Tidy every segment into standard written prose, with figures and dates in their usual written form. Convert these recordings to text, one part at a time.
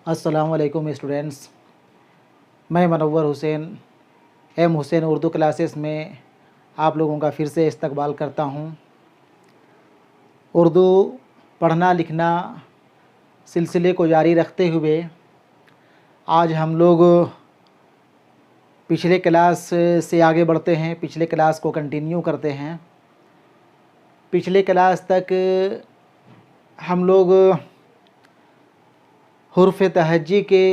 अस्सलाम वालेकुम स्टूडेंट्स। मैं मनव्वर हुसैन एम हुसैन उर्दू क्लासेस में आप लोगों का फिर से इस्तकबाल करता हूँ। उर्दू पढ़ना लिखना सिलसिले को जारी रखते हुए आज हम लोग पिछले क्लास से आगे बढ़ते हैं, पिछले क्लास को कंटिन्यू करते हैं। पिछले क्लास तक हम लोग हुर्फ़ तहज्जी के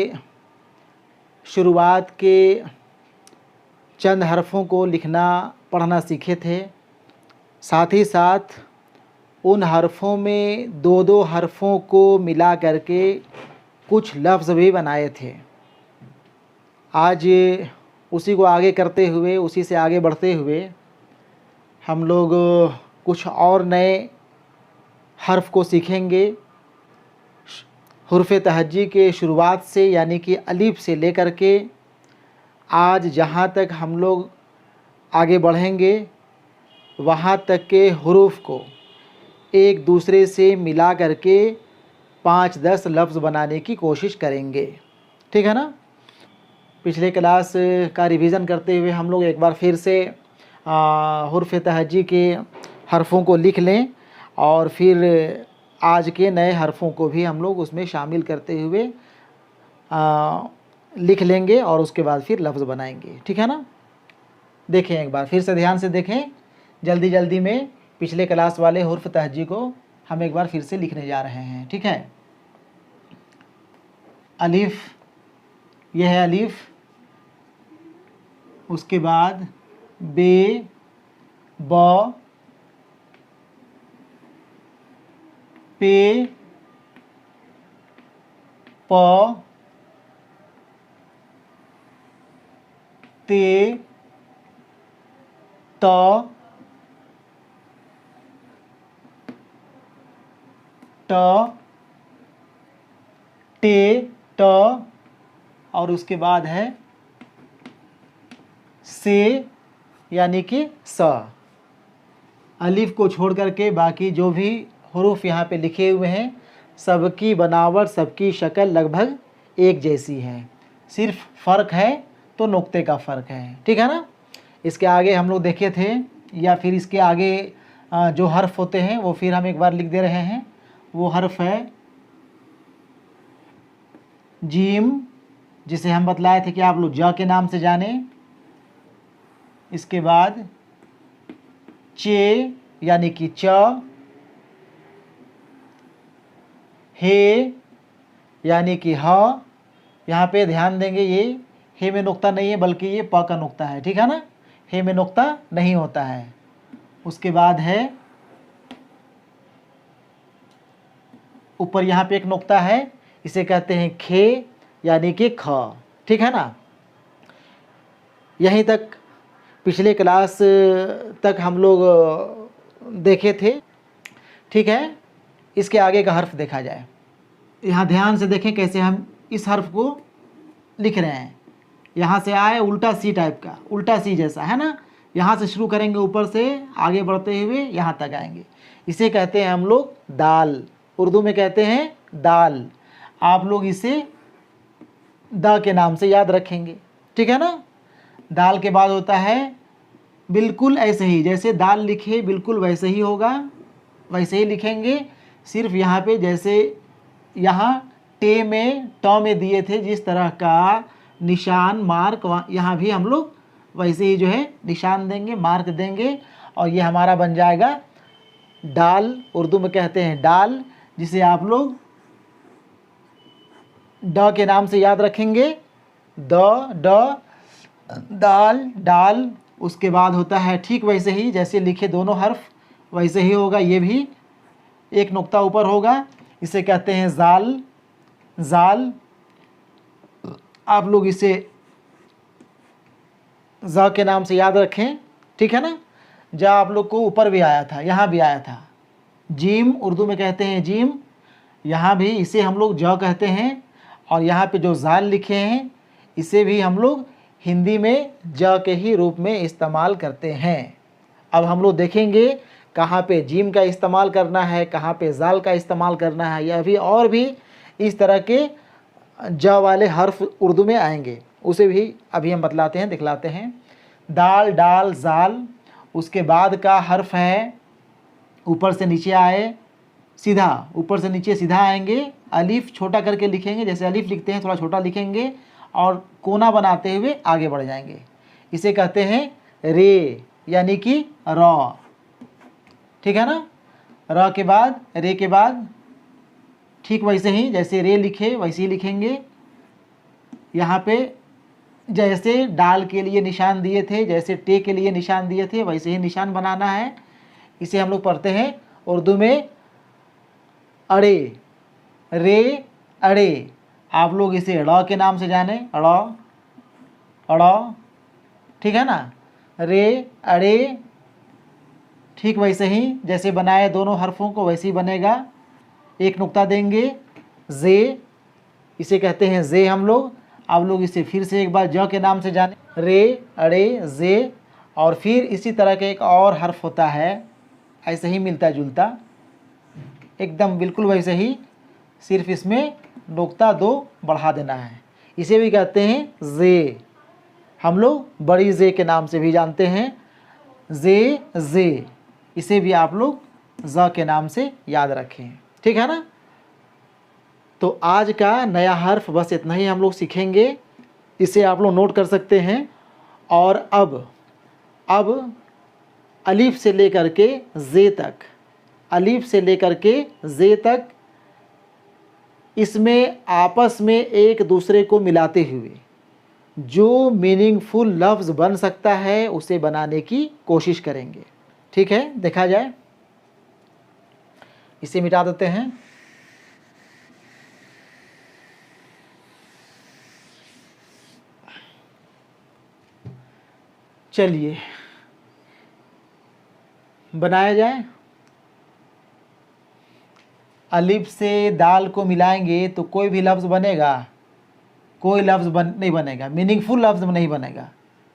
शुरुआत के चंद हरफ़ों को लिखना पढ़ना सीखे थे। साथ ही साथ उन हरफ़ों में दो दो हरफ़ों को मिला करके कुछ लफ्ज़ भी बनाए थे। आज उसी को आगे करते हुए, उसी से आगे बढ़ते हुए हम लोग कुछ और नए हर्फ़ को सीखेंगे। हुर्फ़ तहज्जी के शुरुआत से यानी कि अलिफ से लेकर के आज जहाँ तक हम लोग आगे बढ़ेंगे वहाँ तक के हुरूफ को एक दूसरे से मिला करके 5-10 लफ्ज़ बनाने की कोशिश करेंगे। ठीक है ना। पिछले क्लास का रिवीज़न करते हुए हम लोग एक बार फिर से हुर्फ़ तहज्जी के हरफ़ों को लिख लें और फिर आज के नए हरफ़ों को भी हम लोग उसमें शामिल करते हुए लिख लेंगे और उसके बाद फिर लफ्ज़ बनाएंगे। ठीक है ना। देखें एक बार फिर से ध्यान से देखें, जल्दी जल्दी में पिछले क्लास वाले हुर्फ़ तहज्जी को हम एक बार फिर से लिखने जा रहे हैं। ठीक है। अलिफ, यह है अलिफ, उसके बाद बे, ब, पे, प, ते, त, ट, टे, ट और उसके बाद है से यानी कि स। अलिफ को छोड़ करके बाकी जो भी हुरूफ यहाँ पे लिखे हुए हैं सबकी बनावट, सबकी शक्ल लगभग एक जैसी है। सिर्फ फ़र्क है तो नुक्ते का फ़र्क है। ठीक है ना। इसके आगे हम लोग देखे थे या फिर इसके आगे जो हर्फ होते हैं वो फिर हम एक बार लिख दे रहे हैं। वो हर्फ है जीम, जिसे हम बतलाए थे कि आप लोग ज के नाम से जाने। इसके बाद चे यानी कि च, हे यानी कि ह। यहाँ पे ध्यान देंगे, ये हे में नुक्ता नहीं है बल्कि ये प का नुक्ता है। ठीक है ना। हे में नुक्ता नहीं होता है। उसके बाद है ऊपर यहाँ पे एक नुक्ता है, इसे कहते हैं खे यानी कि ख। ठीक है ना। यहीं तक पिछले क्लास तक हम लोग देखे थे। ठीक है। इसके आगे का हर्फ देखा जाए। यहाँ ध्यान से देखें कैसे हम इस हर्फ को लिख रहे हैं। यहाँ से आए उल्टा सी टाइप का, उल्टा सी जैसा है ना। यहाँ से शुरू करेंगे, ऊपर से आगे बढ़ते हुए यहाँ तक आएंगे। इसे कहते हैं हम लोग दाल, उर्दू में कहते हैं दाल। आप लोग इसे द के नाम से याद रखेंगे। ठीक है ना। दाल के बाद होता है बिल्कुल ऐसे ही जैसे दाल लिखे बिल्कुल वैसे ही होगा, वैसे ही लिखेंगे। सिर्फ यहाँ पे जैसे यहाँ टे में ट में दिए थे जिस तरह का निशान मार्क, यहाँ भी हम लोग वैसे ही जो है निशान देंगे, मार्क देंगे और ये हमारा बन जाएगा दाल। उर्दू में कहते हैं दाल, जिसे आप लोग ड के नाम से याद रखेंगे। ड दाल, डाल। उसके बाद होता है ठीक वैसे ही जैसे लिखे दोनों हर्फ वैसे ही होगा। ये भी एक नुक्ता ऊपर होगा, इसे कहते हैं जाल, जाल। आप लोग इसे ज के नाम से याद रखें। ठीक है ना। जा आप लोग को ऊपर भी आया था, यहाँ भी आया था। जीम, उर्दू में कहते हैं जीम, यहाँ भी इसे हम लोग ज कहते हैं। और यहाँ पे जो जाल लिखे हैं इसे भी हम लोग हिंदी में ज के ही रूप में इस्तेमाल करते हैं। अब हम लोग देखेंगे कहाँ पे जीम का इस्तेमाल करना है, कहाँ पे जाल का इस्तेमाल करना है, या भी और भी इस तरह के ज वाले हर्फ उर्दू में आएंगे, उसे भी अभी हम बतलाते हैं, दिखलाते हैं। दाल, डाल, जाल, उसके बाद का हर्फ है ऊपर से नीचे आए सीधा, ऊपर से नीचे सीधा आएंगे, अलीफ छोटा करके लिखेंगे, जैसे अलीफ लिखते हैं थोड़ा छोटा लिखेंगे और कोना बनाते हुए आगे बढ़ जाएंगे। इसे कहते हैं रे, यानी कि रॉ। ठीक है ना। र के बाद, रे के बाद ठीक वैसे ही जैसे रे लिखे वैसे ही लिखेंगे। यहाँ पे जैसे डाल के लिए निशान दिए थे, जैसे टे के लिए निशान दिए थे, वैसे ही निशान बनाना है। इसे हम लोग पढ़ते हैं उर्दू में अड़े, रे अड़े। आप लोग इसे ड़ के नाम से जाने, ड़, अड़, ठीक है ना। रे अड़े, ठीक वैसे ही जैसे बनाए दोनों हरफों को वैसे ही बनेगा। एक नुक्ता देंगे, जे, इसे कहते हैं जे हम लोग। आप लोग इसे फिर से एक बार ज के नाम से जाने, रे अड़े जे। और फिर इसी तरह के एक और हर्फ होता है, ऐसे ही मिलता जुलता, एकदम बिल्कुल वैसे ही, सिर्फ इसमें नुक्ता दो बढ़ा देना है। इसे भी कहते हैं जे, हम लोग बड़ी जे के नाम से भी जानते हैं, जे। इसे भी आप लोग ज के नाम से याद रखें, ठीक है ना। तो आज का नया हर्फ बस इतना ही हम लोग सीखेंगे, इसे आप लोग नोट कर सकते हैं। और अब अलीफ से लेकर के जे तक, अलीफ से लेकर के जे तक, इसमें आपस में एक दूसरे को मिलाते हुए जो मीनिंगफुल लफ्ज़ बन सकता है उसे बनाने की कोशिश करेंगे। ठीक है, देखा जाए। इसे मिटा देते हैं। चलिए बनाया जाए। अलिफ से दाल को मिलाएंगे तो कोई भी लफ्ज़ बनेगा, कोई लफ्ज़ नहीं बनेगा, मीनिंगफुल लफ्ज़ नहीं बनेगा।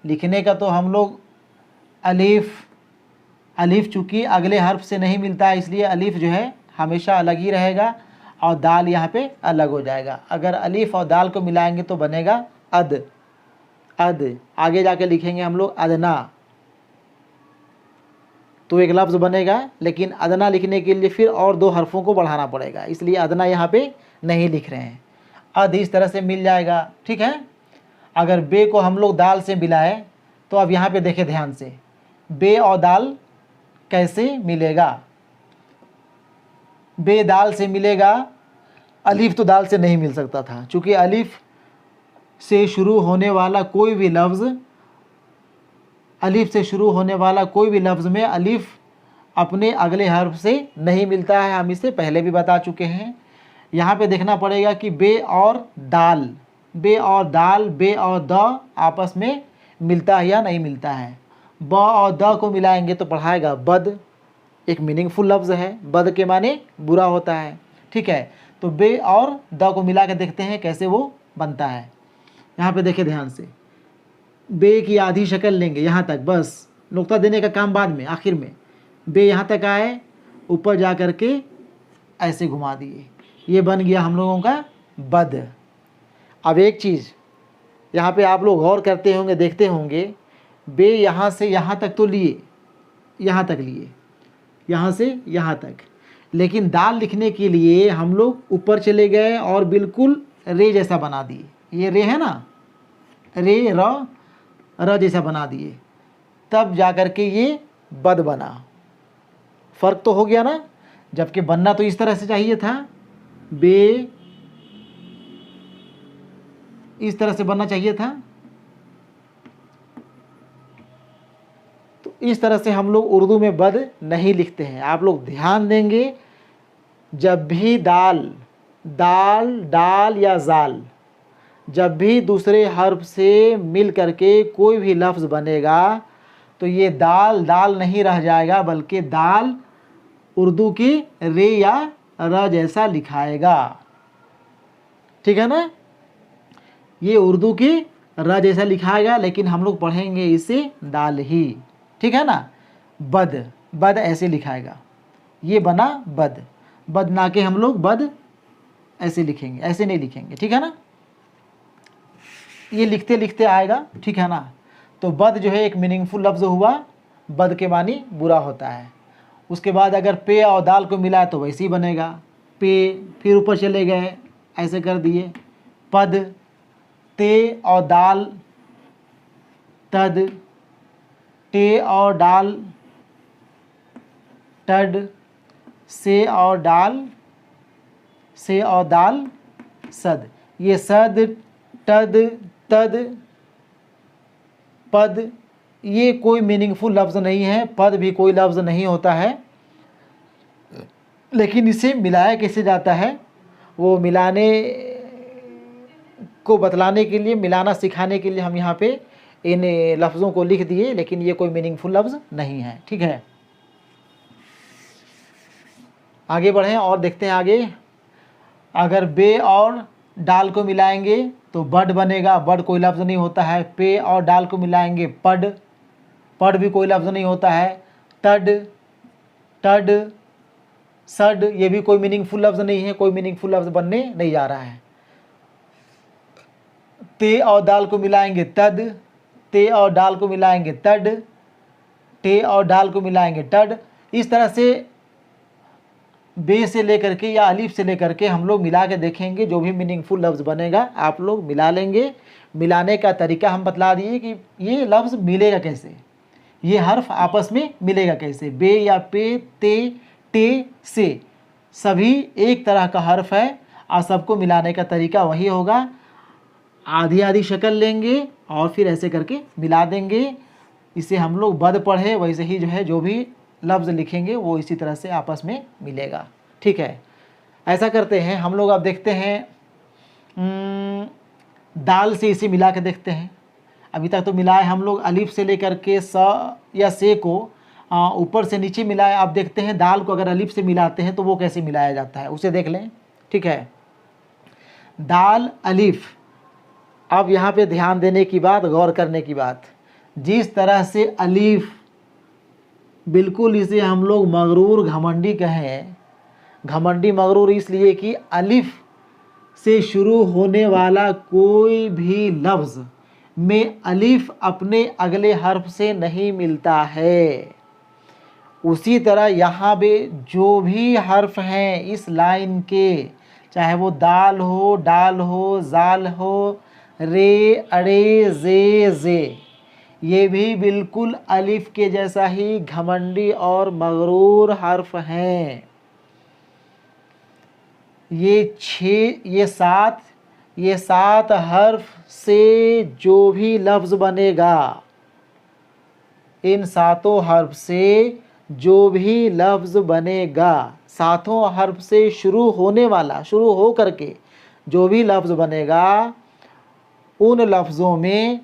लिखने का तो हम लोग अलिफ चूँकि अगले हर्फ से नहीं मिलता है, इसलिए अलिफ जो है हमेशा अलग ही रहेगा और दाल यहाँ पे अलग हो जाएगा। अगर अलिफ और दाल को मिलाएंगे तो बनेगा अद। आगे जाके लिखेंगे हम लोग अदना, तो एक लफ्ज़ बनेगा, लेकिन अदना लिखने के लिए फिर और दो हरफों को बढ़ाना पड़ेगा, इसलिए अदना यहाँ पे नहीं लिख रहे हैं। अद इस तरह से मिल जाएगा, ठीक है। अगर बे को हम लोग दाल से मिलाए तो अब यहाँ पे देखें ध्यान से, बे और दाल कैसे मिलेगा। बे दाल से मिलेगा, अलिफ तो दाल से नहीं मिल सकता था, चूँकि अलिफ से शुरू होने वाला कोई भी लफ्ज़, अलिफ से शुरू होने वाला कोई भी लफ्ज़ में अलिफ अपने अगले हर्फ से नहीं मिलता है। हम इसे पहले भी बता चुके हैं। यहाँ पे देखना पड़ेगा कि बे और दाल, बे और दाल, बे और द आपस में मिलता है या नहीं मिलता है। ब और द को मिलाएंगे तो पढ़ाएगा बद, एक मीनिंगफुल लफ्ज़ है, बद के माने बुरा होता है, ठीक है। तो बे और द को मिला के देखते हैं कैसे वो बनता है। यहाँ पे देखें ध्यान से, बे की आधी शक्ल लेंगे यहाँ तक, बस नुक्ता देने का काम बाद में, आखिर में। बे यहाँ तक आए, ऊपर जा कर के ऐसे घुमा दिए, ये बन गया हम लोगों का बद। अब एक चीज़ यहाँ पे आप लोग गौर करते होंगे, देखते होंगे, बे यहाँ से यहाँ तक तो लिए, यहाँ तक लिए, यहाँ से यहाँ तक, लेकिन दाल लिखने के लिए हम लोग ऊपर चले गए और बिल्कुल रे जैसा बना दिए। ये रे है ना, रे र जैसा बना दिए, तब जा कर के ये बद बना। फ़र्क तो हो गया ना, जबकि बनना तो इस तरह से चाहिए था, बे इस तरह से बनना चाहिए था। तो इस तरह से हम लोग उर्दू में बद नहीं लिखते हैं। आप लोग ध्यान देंगे, जब भी दाल, डाल या जाल, जब भी दूसरे हर्फ से मिल करके कोई भी लफ्ज़ बनेगा तो ये दाल नहीं रह जाएगा, बल्कि दाल उर्दू की रे या र जैसा लिखाएगा, ठीक है ना। ये उर्दू की र जैसा लिखाएगा, लेकिन हम लोग पढ़ेंगे इसे दाल ही, ठीक है ना। बद ऐसे लिखाएगा, ये बना बद ना के हम लोग बद ऐसे लिखेंगे, ऐसे नहीं लिखेंगे, ठीक है ना। ये लिखते लिखते आएगा, ठीक है ना। तो बद जो है एक मीनिंगफुल लफ्ज़ हुआ, बद के मानी बुरा होता है। उसके बाद अगर पे और दाल को मिलाए तो वैसे ही बनेगा, पे, फिर ऊपर चले गए, ऐसे कर दिए, पद, ते और दाल, तद, टे और डाल, टड, से और डाल, से और दाल, सद। ये सद, टद, तद, पद, ये कोई मीनिंगफुल लफ्ज़ नहीं है। पद भी कोई लफ्ज़ नहीं होता है, लेकिन इसे मिलाया कैसे जाता है, वो मिलाने को बतलाने के लिए, मिलाना सिखाने के लिए हम यहाँ पे इन लफ्ज़ों को लिख दिए, लेकिन ये कोई मीनिंगफुल लफ्ज़ नहीं है, ठीक है। आगे बढ़ें और देखते हैं आगे। अगर बे और डाल को मिलाएंगे तो बड बनेगा, बड कोई लफ्ज़ नहीं होता है। पे और डाल को मिलाएंगे पड, पड भी कोई लफ्ज़ नहीं होता है। तड, टड, सड, ये भी कोई मीनिंगफुल लफ्ज़ नहीं है, कोई मीनिंगफुल लफ्ज़ बनने नहीं जा रहा है। ते और दाल को मिलाएंगे तद, ते और डाल को मिलाएंगे तड, टे और डाल को मिलाएंगे टड। इस तरह से बे से लेकर के या अलीफ से लेकर के हम लोग मिला के देखेंगे, जो भी मीनिंगफुल लफ्ज़ बनेगा आप लोग मिला लेंगे। मिलाने का तरीका हम बतला दिए कि ये लफ्ज़ मिलेगा कैसे, ये हर्फ आपस में मिलेगा कैसे। बे या पे, ते, टे, से सभी एक तरह का हर्फ है और सबको मिलाने का तरीका वही होगा। आधी आधी शक्ल लेंगे और फिर ऐसे करके मिला देंगे। इसे हम लोग बद पढ़े वैसे ही जो है जो भी लफ्ज़ लिखेंगे वो इसी तरह से आपस में मिलेगा, ठीक है। ऐसा करते हैं हम लोग। अब देखते हैं दाल से इसे मिला के देखते हैं। अभी तक तो मिलाए हम लोग अलीफ से लेकर के स या से को ऊपर से नीचे मिलाए। आप देखते हैं दाल को अगर अलीफ से मिलाते हैं तो वो कैसे मिलाया जाता है, उसे देख लें, ठीक है। दाल अलीफ। अब यहाँ पे ध्यान देने की बात, गौर करने की बात, जिस तरह से अलीफ बिल्कुल इसे हम लोग मगरूर घमंडी कहें। घमंडी मगरूर इसलिए कि अलिफ से शुरू होने वाला कोई भी लफ्ज़ में अलिफ अपने अगले हर्फ से नहीं मिलता है। उसी तरह यहाँ पे जो भी हर्फ हैं इस लाइन के, चाहे वो दाल हो, डाल हो, जाल हो, रे, अड़े, जे, ये भी बिल्कुल अलिफ के जैसा ही घमंडी और मगरूर हर्फ हैं। ये सात हर्फ से जो भी लफ्ज़ बनेगा, इन सातों हर्फ से जो भी लफ्ज़ बनेगा, सातों हर्फ से शुरू होने वाला, शुरू हो करके जो भी लफ्ज़ बनेगा, उन लफ्ज़ों में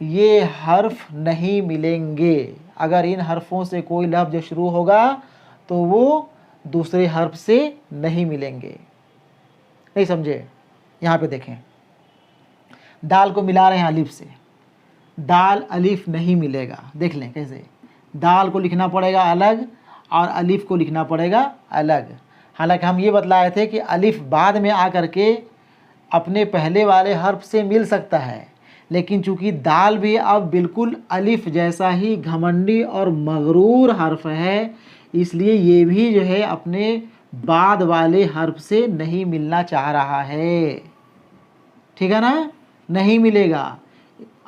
ये हर्फ नहीं मिलेंगे। अगर इन हर्फों से कोई लफ्ज़ शुरू होगा तो वो दूसरे हर्फ से नहीं मिलेंगे। नहीं समझे? यहाँ पे देखें, दाल को मिला रहे हैं अलिफ से, दाल अलिफ नहीं मिलेगा। देख लें कैसे, दाल को लिखना पड़ेगा अलग और अलिफ को लिखना पड़ेगा अलग। हालांकि हम ये बतलाए थे कि अलिफ बाद में आकर के अपने पहले वाले हर्फ से मिल सकता है, लेकिन चूंकि दाल भी अब बिल्कुल अलिफ जैसा ही घमंडी और मगरूर हर्फ है, इसलिए ये भी जो है अपने बाद वाले हर्फ से नहीं मिलना चाह रहा है। ठीक है ना? नहीं मिलेगा।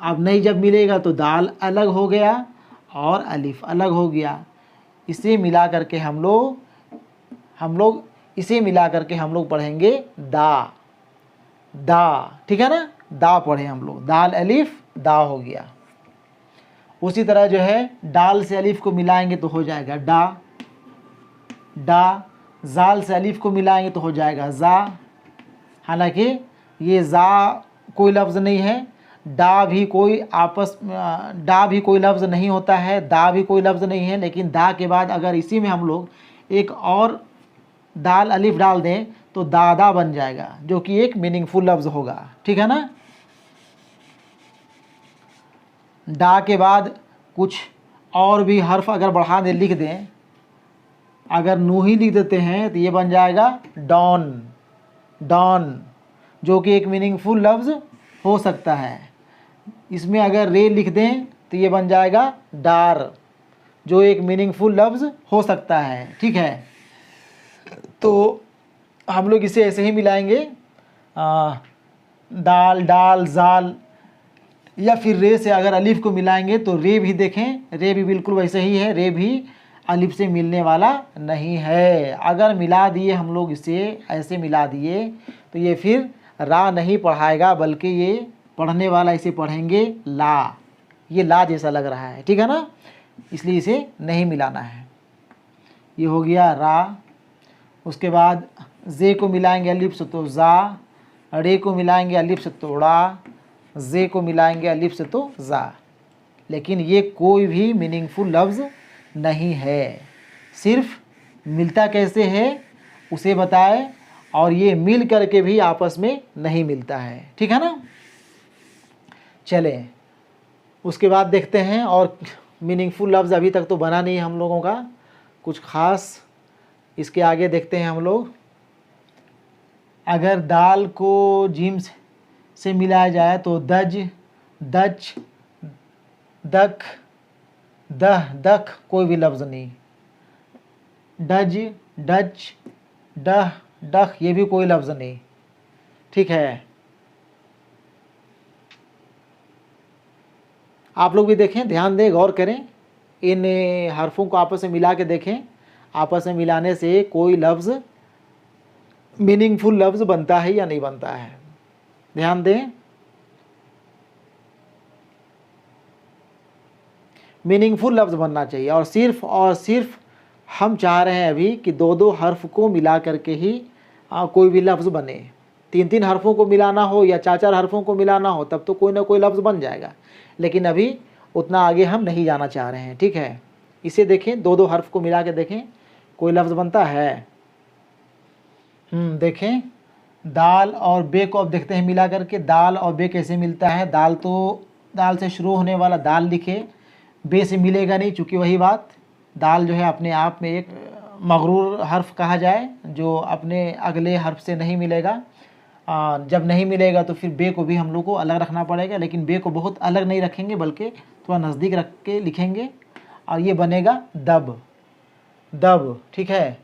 अब नहीं जब मिलेगा तो दाल अलग हो गया और अलिफ अलग हो गया। इसे मिला करके हम लोग इसे मिला करके हम लोग पढ़ेंगे दा। ठीक है ना? दा पढ़े हम लोग, दाल अलिफ दा हो गया। उसी तरह जो है डाल से अलिफ को मिलाएंगे तो हो जाएगा डा। जाल से अलिफ को मिलाएंगे तो हो जाएगा जा। हालांकि ये जा कोई लफ्ज़ नहीं है, डा भी कोई लफ्ज़ नहीं होता है, दा भी कोई लफ्ज़ नहीं है, लेकिन दा के बाद अगर इसी में हम लोग एक और दाल अलिफ डाल दें तो दादा बन जाएगा, जो कि एक मीनिंगफुल लफ्ज़ होगा। ठीक है ना? डा के बाद कुछ और भी हर्फ अगर बढ़ा दें, लिख दें, अगर नू ही लिख देते हैं तो ये बन जाएगा डॉन, जो कि एक मीनिंगफुल लफ्ज़ हो सकता है। इसमें अगर रे लिख दें तो ये बन जाएगा डार, जो एक मीनिंगफुल लफ्ज़ हो सकता है। ठीक है, तो हम लोग इसे ऐसे ही मिलाएंगे, दाल, डाल, जाल, या फिर रे से अगर अलिफ को मिलाएंगे तो रे भी देखें, रे भी बिल्कुल वैसे ही है, रे भी अलिफ से मिलने वाला नहीं है। अगर मिला दिए हम लोग इसे ऐसे मिला दिए तो ये फिर रा नहीं पढ़ाएगा, बल्कि ये पढ़ने वाला इसे पढ़ेंगे ला। ये ला जैसा लग रहा है, ठीक है ना, इसलिए इसे नहीं मिलाना है। ये हो गया रा। उसके बाद जे को मिलाएंगे अलिफ से तो जा, रे को मिलाएंगे अलिफ से तो ड़ा, जे को मिलाएंगे अलिफ से तो जा। लेकिन ये कोई भी मीनिंगफुल लफ्ज़ नहीं है। सिर्फ मिलता कैसे है उसे बताए, और ये मिल करके भी आपस में नहीं मिलता है। ठीक है ना। चलें उसके बाद देखते हैं, और मीनिंगफुल लफ्ज़ अभी तक तो बना नहीं हम लोगों का कुछ ख़ास। इसके आगे देखते हैं हम लोग, अगर दाल को जीम से मिलाया जाए तो दज, दच, दख, दह, दख कोई भी लफ्ज़ नहीं। डज, डच, डह, डख ये भी कोई लफ्ज़ नहीं। ठीक है, आप लोग भी देखें, ध्यान दें, गौर करें, इन हरफों को आपस में मिला के देखें। आपस में मिलाने से कोई लफ्ज़ मीनिंगफुल लफ्ज़ बनता है या नहीं बनता है, ध्यान दें। मीनिंगफुल लफ्ज़ बनना चाहिए, और सिर्फ हम चाह रहे हैं अभी कि दो दो हर्फ को मिला करके ही कोई भी लफ्ज़ बने। तीन तीन हरफों को मिलाना हो या चार चार हरफों को मिलाना हो तब तो कोई ना कोई लफ्ज़ बन जाएगा, लेकिन अभी उतना आगे हम नहीं जाना चाह रहे हैं। ठीक है, इसे देखें, दो दो हर्फ को मिला के देखें कोई लफ्ज़ बनता है। देखें, दाल और बे को अब देखते हैं मिला करके, दाल और बे कैसे मिलता है। दाल तो दाल से शुरू होने वाला दाल लिखे, बे से मिलेगा नहीं, चूँकि वही बात, दाल जो है अपने आप में एक मगरूर हर्फ कहा जाए जो अपने अगले हर्फ से नहीं मिलेगा। जब नहीं मिलेगा तो फिर बे को भी हम लोग को अलग रखना पड़ेगा, लेकिन बे को बहुत अलग नहीं रखेंगे बल्कि थोड़ा नज़दीक रख के लिखेंगे, और ये बनेगा दब, दब। ठीक है,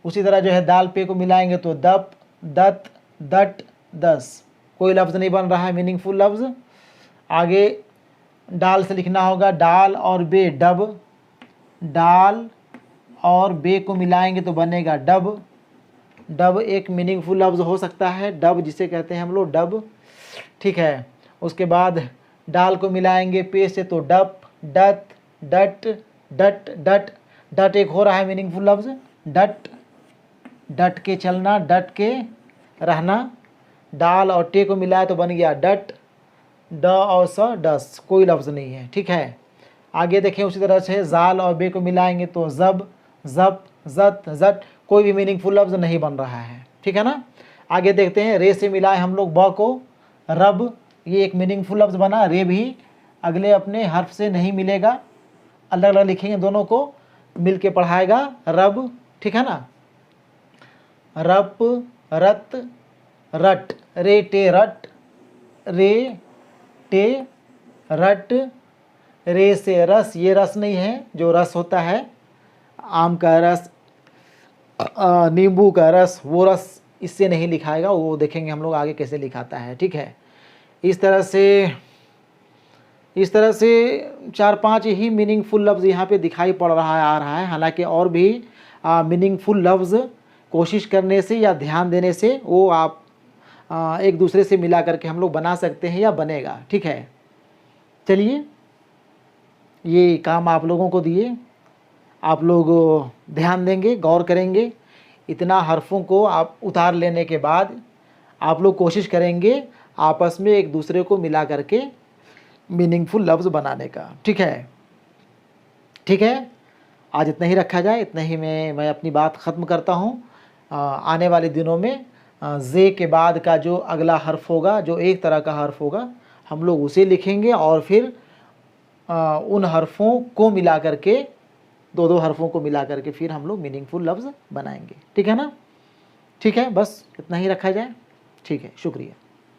उसी तरह जो है दाल पे को मिलाएंगे तो दप, दत, दट, दस कोई लफ्ज़ नहीं बन रहा है मीनिंगफुल लफ्ज़। आगे डाल से लिखना होगा, डाल और बे डब, डाल और बे को मिलाएंगे तो बनेगा डब। डब एक मीनिंगफुल लफ्ज़ हो सकता है, डब जिसे कहते हैं हम लोग डब। ठीक है, उसके बाद डाल को मिलाएंगे पे से तो डप, डत, डट, डट, डट। डट एक हो रहा है मीनिंगफुल लफ्ज़, डट, डट के चलना, डट के रहना। डाल और टे को मिलाए तो बन गया डट, ड और स डस, कोई लफ्ज़ नहीं है। ठीक है, आगे देखें उसी तरह से जाल और बे को मिलाएंगे तो जब, जब, जत, जट कोई भी मीनिंगफुल लफ्ज़ नहीं बन रहा है। ठीक है ना। आगे देखते हैं, रे से मिलाए हम लोग ब को, रब, ये एक मीनिंगफुल लफ्ज़ बना। रे भी अगले अपने हर्फ से नहीं मिलेगा, अलग अलग लिखेंगे, दोनों को मिल के पढ़ाएगा रब। ठीक है ना। रप, रत, रट, रे टे रट, रे टे रट। रे से रस, ये रस नहीं है जो रस होता है, आम का रस, नींबू का रस, वो रस इससे नहीं लिखाएगा, वो देखेंगे हम लोग आगे कैसे लिखाता है। ठीक है, इस तरह से चार पांच ही मीनिंगफुल लफ्ज़ यहाँ पे दिखाई पड़ रहा है, आ रहा है। हालांकि और भी मीनिंगफुल लफ्ज़ कोशिश करने से या ध्यान देने से वो आप एक दूसरे से मिला करके हम लोग बना सकते हैं या बनेगा। ठीक है, चलिए ये काम आप लोगों को दिए, आप लोग ध्यान देंगे, गौर करेंगे। इतना हरफों को आप उतार लेने के बाद आप लोग कोशिश करेंगे आपस में एक दूसरे को मिला करके मीनिंगफुल लफ्ज़ बनाने का। ठीक है, ठीक है, आज इतना ही रखा जाए, इतना ही मैं अपनी बात ख़त्म करता हूँ। आने वाले दिनों में जे के बाद का जो अगला हर्फ होगा, जो एक तरह का हर्फ होगा, हम लोग उसे लिखेंगे और फिर उन हरफों को मिला करके, दो दो हरफों को मिला करके फिर हम लोग मीनिंगफुल लफ्ज़ बनाएंगे। ठीक है ना। ठीक है, बस इतना ही रखा जाए। ठीक है, शुक्रिया।